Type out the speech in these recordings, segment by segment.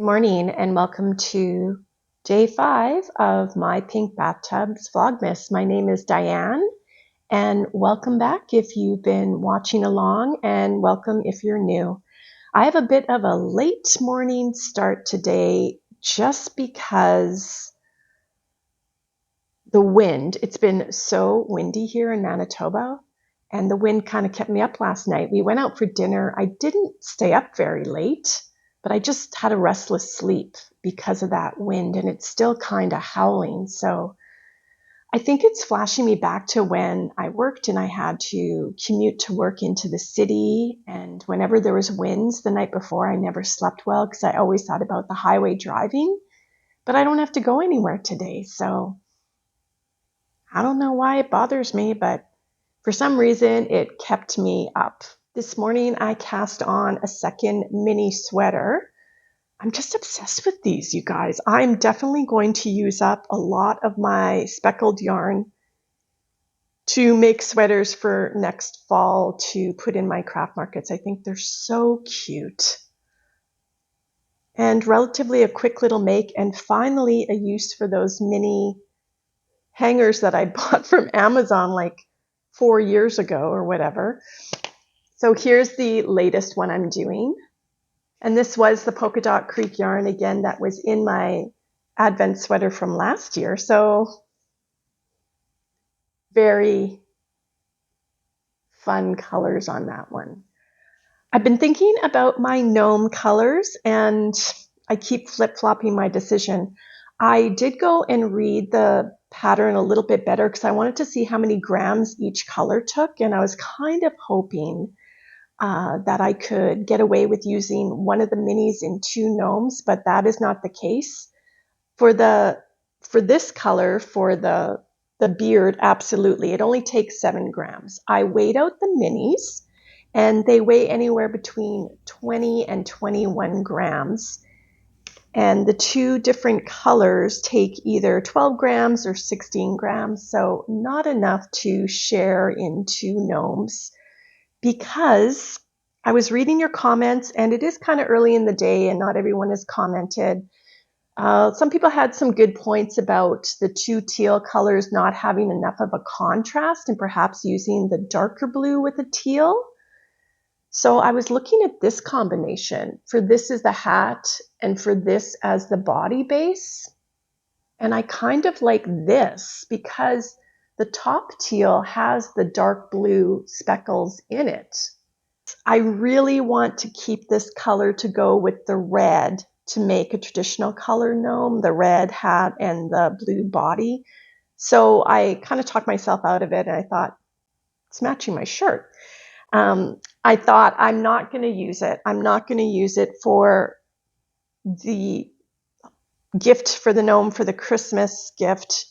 Morning and welcome to day 5 of My Pink Bathtub's Vlogmas. My name is Diane and welcome back if you've been watching along, and welcome if you're new. I have a bit of a late morning start today just because the wind, it's been so windy here in Manitoba, and the wind kind of kept me up last night. We went out for dinner. I didn't stay up very late, but I just had a restless sleep because of that wind, and it's still kind of howling. So I think it's flashing me back to when I worked and I had to commute to work into the city. And whenever there was winds the night before, I never slept well because I always thought about the highway driving. But I don't have to go anywhere today. So I don't know why it bothers me, but for some reason it kept me up. This morning I cast on a second mini sweater. I'm just obsessed with these, you guys. I'm definitely going to use up a lot of my speckled yarn to make sweaters for next fall to put in my craft markets. I think they're so cute. And relatively a quick little make, and finally a use for those mini hangers that I bought from Amazon like 4 years ago or whatever. So here's the latest one I'm doing. And this was the Polkadot Creek yarn, again, that was in my Advent sweater from last year. So very fun colors on that one. I've been thinking about my Gnome colors, and I keep flip-flopping my decision. I did go and read the pattern a little bit better because I wanted to see how many grams each color took, and I was kind of hoping that I could get away with using one of the minis in 2 gnomes, but that is not the case. For this color, for the beard, absolutely. It only takes 7 grams. I weighed out the minis, and they weigh anywhere between 20 and 21 grams. And the 2 different colors take either 12 grams or 16 grams, so not enough to share in 2 gnomes. Because I was reading your comments, and it is kind of early in the day and not everyone has commented. Some people had some good points about the 2 teal colors not having enough of a contrast and perhaps using the darker blue with the teal. So I was looking at this combination for this as the hat and for this as the body base. And I kind of like this because the top teal has the dark blue speckles in it. I really want to keep this color to go with the red to make a traditional color gnome, the red hat and the blue body. So I kind of talked myself out of it, and I thought, it's matching my shirt. I thought, I'm not going to use it. I'm not going to use it for the gift for the gnome, for the Christmas gift.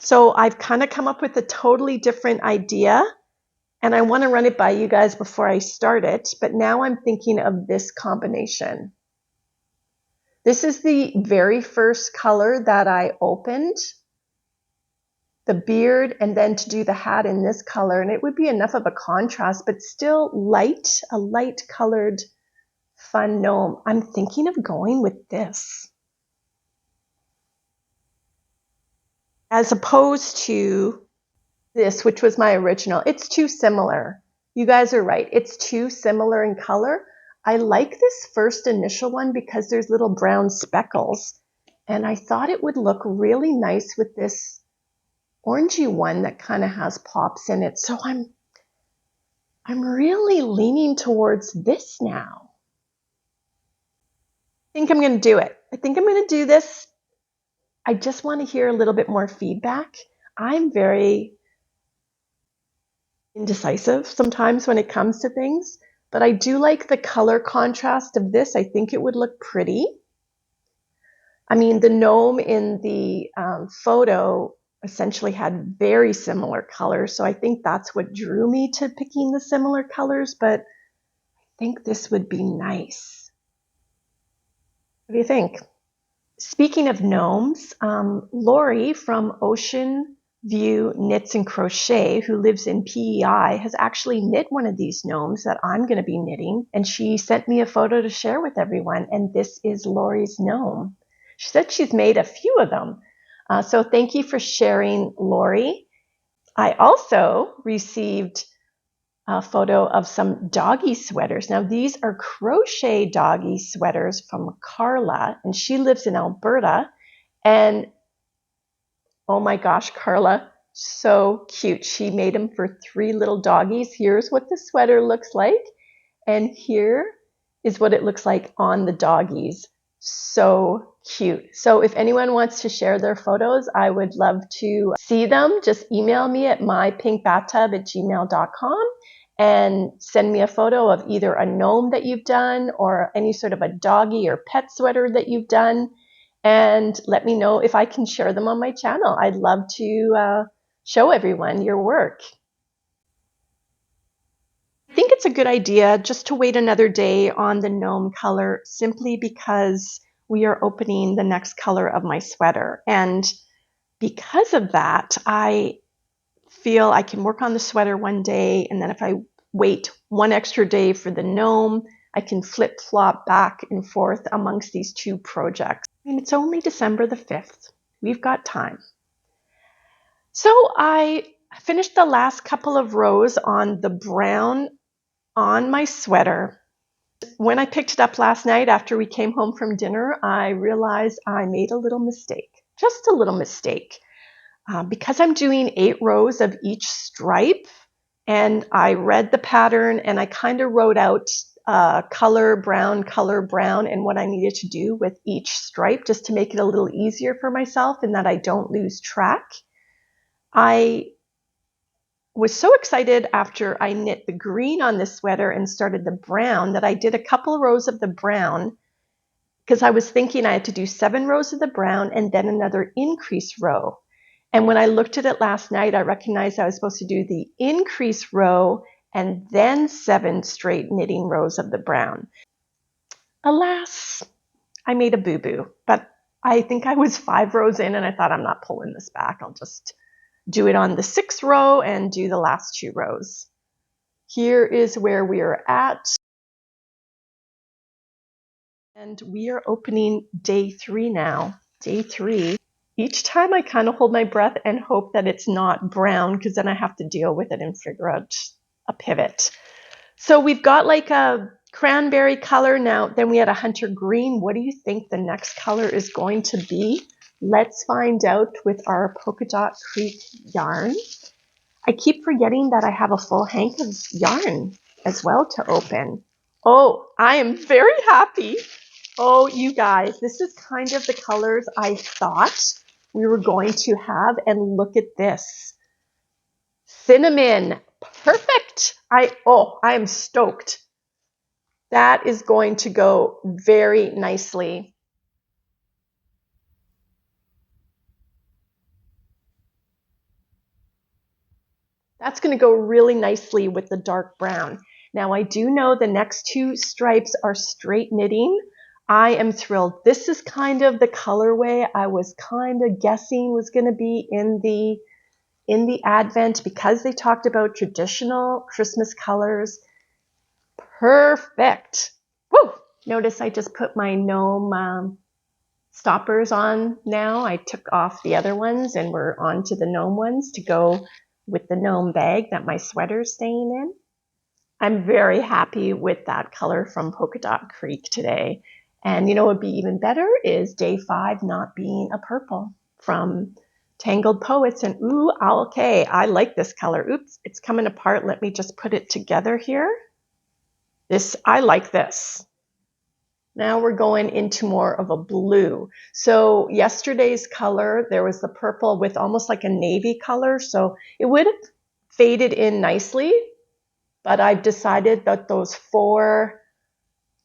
So I've kind of come up with a totally different idea, and I want to run it by you guys before I start it. But now I'm thinking of this combination. This is the very first color that I opened, the beard, and then to do the hat in this color. And it would be enough of a contrast, but still light, a light colored fun gnome. I'm thinking of going with this, as opposed to this, which was my original. It's too similar. You guys are right. It's too similar in color. I like this first initial one because there's little brown speckles, and I thought it would look really nice with this orangey one that kind of has pops in it. So I'm really leaning towards this now. I think I'm going to do it. I think I'm going to do this. I just want to hear a little bit more feedback. I'm very indecisive sometimes when it comes to things, but I do like the color contrast of this. I think it would look pretty. I mean, the gnome in the photo essentially had very similar colors, so I think that's what drew me to picking the similar colors, but I think this would be nice. What do you think? Speaking of gnomes, Lori from Ocean View Knits and Crochet, who lives in PEI, has actually knit one of these gnomes that I'm going to be knitting, and she sent me a photo to share with everyone, and this is Lori's gnome. She said she's made a few of them. So thank you for sharing, Lori. I also received a photo of some doggy sweaters. Now, these are crochet doggy sweaters from Carla, and she lives in Alberta. And oh my gosh, Carla, so cute. She made them for 3 little doggies. Here's what the sweater looks like, and here is what it looks like on the doggies. So cute. So if anyone wants to share their photos, I would love to see them. Just email me at mypinkbathtub@gmail.com and send me a photo of either a gnome that you've done or any sort of a doggy or pet sweater that you've done. And let me know if I can share them on my channel. I'd love to show everyone your work. I think it's a good idea just to wait another day on the gnome color, simply because we are opening the next color of my sweater. And because of that, I feel I can work on the sweater one day, and then if I wait one extra day for the gnome, I can flip-flop back and forth amongst these two projects. And it's only December the 5th. We've got time. So I finished the last couple of rows on the brown on my sweater. When I picked it up last night after we came home from dinner, I realized I made a little mistake, just a little mistake. Because I'm doing 8 rows of each stripe, and I read the pattern and I kind of wrote out color, brown, and what I needed to do with each stripe just to make it a little easier for myself and that I don't lose track. I was so excited after I knit the green on this sweater and started the brown that I did a couple rows of the brown, because I was thinking I had to do 7 rows of the brown and then another increase row. And when I looked at it last night, I recognized I was supposed to do the increase row and then 7 straight knitting rows of the brown. Alas, I made a boo-boo, but I think I was 5 rows in and I thought, I'm not pulling this back. I'll just do it on the 6th row and do the last 2 rows. Here is where we are at. And we are opening day 3 now. Day 3. Each time I kind of hold my breath and hope that it's not brown, because then I have to deal with it and figure out a pivot. So we've got like a cranberry color now. Then we had a hunter green. What do you think the next color is going to be? Let's find out with our Polkadot Creek yarn. I keep forgetting that I have a full hank of yarn as well to open. Oh, I am very happy. Oh, you guys, this is kind of the colors I thought we were going to have, and look at this. Cinnamon, perfect. I am stoked. That is going to go very nicely. That's going to go really nicely with the dark brown. Now, I do know the next 2 stripes are straight knitting. I am thrilled. This is kind of the colorway I was kind of guessing was going to be in the Advent, because they talked about traditional Christmas colors. Perfect. Woo! Notice I just put my gnome stoppers on now. I took off the other ones and we're on to the gnome ones to go with the gnome bag that my sweater's staying in. I'm very happy with that color from Polkadot Creek today. And you know what would be even better is day 5 not being a purple from Tangled Poets. And ooh, okay, I like this color. Oops, it's coming apart. Let me just put it together here. I like this. Now we're going into more of a blue. So yesterday's color, there was the purple with almost like a navy color. So it would have faded in nicely, but I've decided that those 4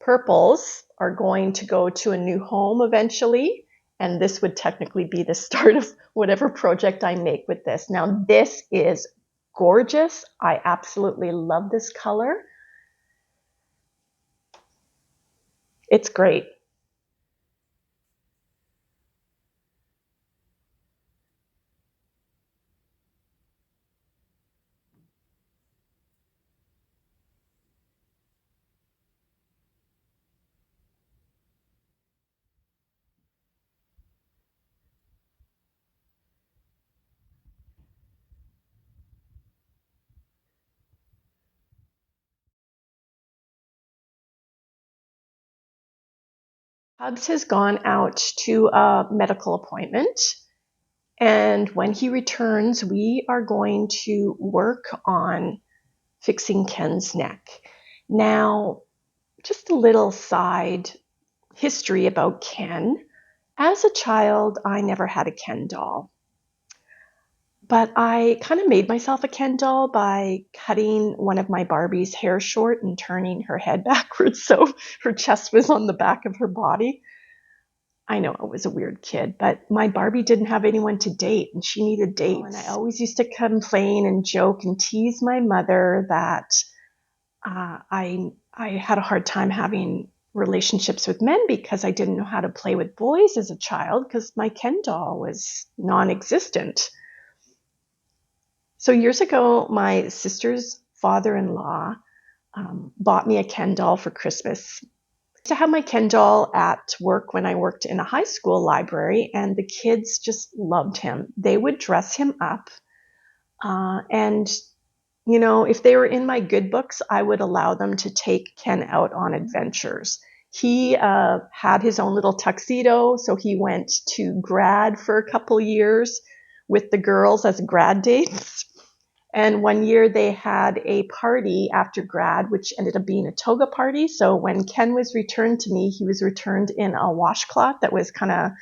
purples are going to go to a new home eventually. And this would technically be the start of whatever project I make with this. Now this is gorgeous. I absolutely love this color. It's great. Hubs has gone out to a medical appointment, and when he returns, we are going to work on fixing Ken's neck. Now, just a little side history about Ken. As a child, I never had a Ken doll. But I kind of made myself a Ken doll by cutting one of my Barbie's hair short and turning her head backwards so her chest was on the back of her body. I know I was a weird kid, but my Barbie didn't have anyone to date and she needed dates. And I always used to complain and joke and tease my mother that I had a hard time having relationships with men because I didn't know how to play with boys as a child because my Ken doll was non-existent. So years ago, my sister's father-in-law bought me a Ken doll for Christmas. I used to have my Ken doll at work when I worked in a high school library, and the kids just loved him. They would dress him up, and you know, if they were in my good books, I would allow them to take Ken out on adventures. He had his own little tuxedo, so he went to grad for a couple years with the girls as grad dates. And one year they had a party after grad, which ended up being a toga party. So when Ken was returned to me, he was returned in a washcloth that was kind of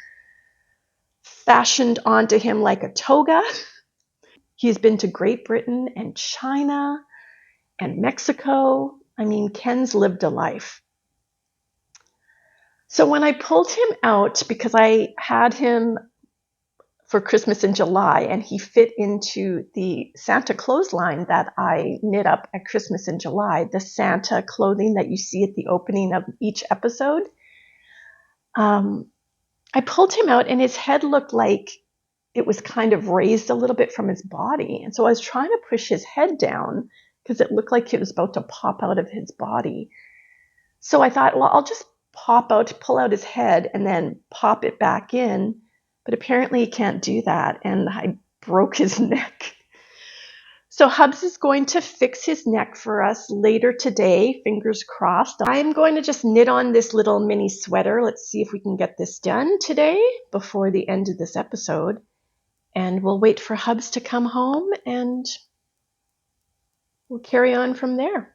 fashioned onto him like a toga. He's been to Great Britain and China and Mexico. I mean, Ken's lived a life. So when I pulled him out, because I had him for Christmas in July, and he fit into the Santa clothesline that I knit up at Christmas in July, the Santa clothing that you see at the opening of each episode. I pulled him out and his head looked like it was kind of raised a little bit from his body. And so I was trying to push his head down because it looked like it was about to pop out of his body. So I thought, well, I'll just pull out his head and then pop it back in. But apparently he can't do that, and I broke his neck. So Hubs is going to fix his neck for us later today, fingers crossed. I'm going to just knit on this little mini sweater. Let's see if we can get this done today before the end of this episode. And we'll wait for Hubs to come home, and we'll carry on from there.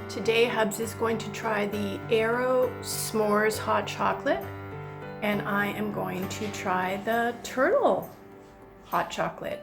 Today, Hubs is going to try the Aero S'mores hot chocolate, and I am going to try the turtle hot chocolate.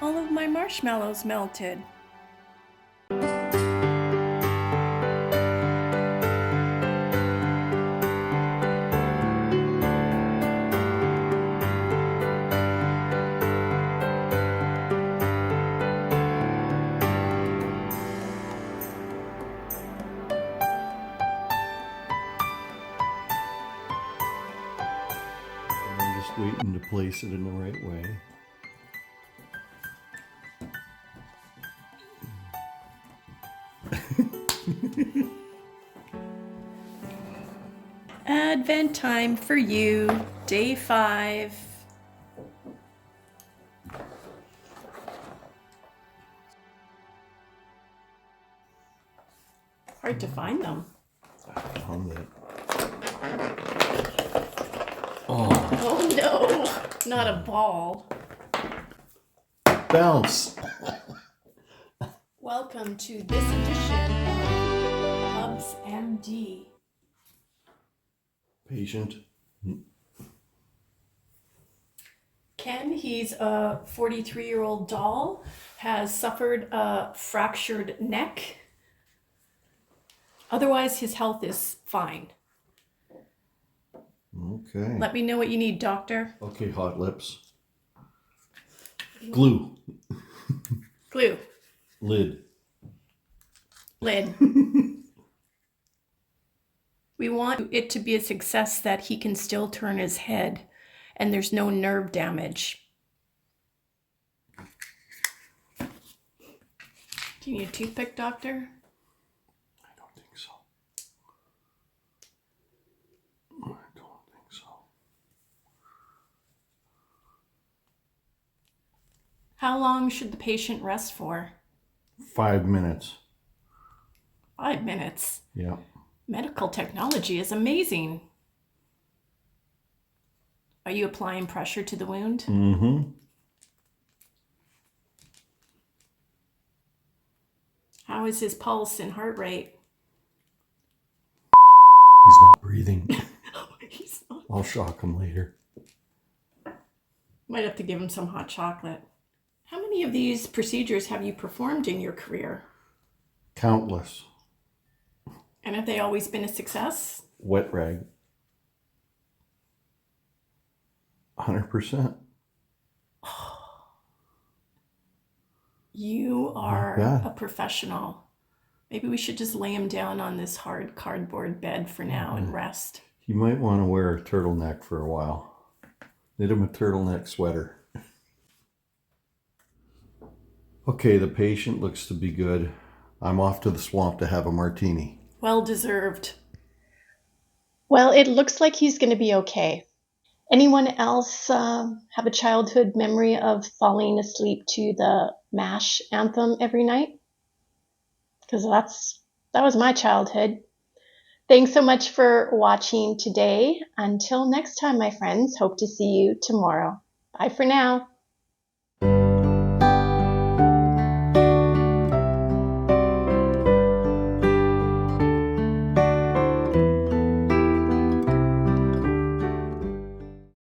All of my marshmallows melted. I'm just waiting to place it in the right way. Advent time for you, day 5. Hard to find them. I found it. Oh no, not a ball. Bounce! Welcome to this edition of Hubs MD. Patient. Ken, he's a 43-year-old doll, has suffered a fractured neck. Otherwise, his health is fine. Okay. Let me know what you need, doctor. Okay, hot lips. Glue. Glue. Lid. Lid. We want it to be a success that he can still turn his head and there's no nerve damage. Do you need a toothpick, doctor? I don't think so. I don't think so. How long should the patient rest for? 5 minutes. 5 minutes? Yeah. Medical technology is amazing. Are you applying pressure to the wound? Mm-hmm. How is his pulse and heart rate? He's not breathing. He's not. I'll shock him later. Might have to give him some hot chocolate. How many of these procedures have you performed in your career? Countless. And have they always been a success? Wet rag. 100%. You are bad. a professional. Maybe we should just lay him down on this hard cardboard bed for now and rest. You might want to wear a turtleneck for a while. Knit him a turtleneck sweater. Okay, the patient looks to be good. I'm off to the swamp to have a martini. Well deserved. Well, it looks like he's going to be okay. Anyone else have a childhood memory of falling asleep to the MASH anthem every night? Because that was my childhood. Thanks so much for watching today. Until next time, my friends, hope to see you tomorrow. Bye for now.